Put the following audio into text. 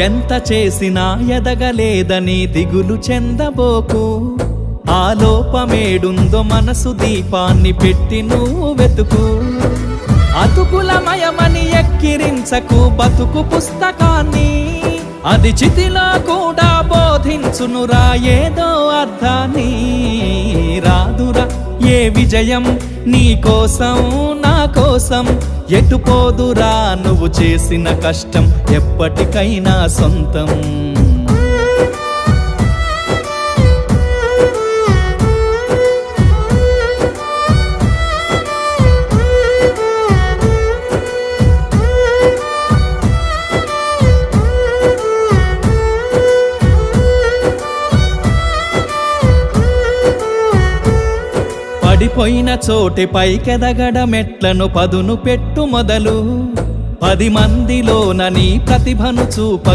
ఎంత చేసినా ఎదగలేదని దిగులు చెందబోకు. ఆ లోపమేడుందో మనసు దీపాన్ని పెట్టి నువ్వు వెతుకు. అతుకులమయమని ఎక్కిరించకు బతుకు పుస్తకాన్ని, అది చితిలో కూడా బోధించునురా ఏదో అర్థాన్ని. రాదురా ఏ విజయం నీ కోసం నా కోసం, ఎటుపోదురా నువ్వు చేసిన కష్టం ఎప్పటికైనా సొంతం. పడిపోయిన చోటి పైకెదగడ మెట్లను పదును పెట్టు మొదలు. 10 మందిలోన నీ ప్రతిభను చూప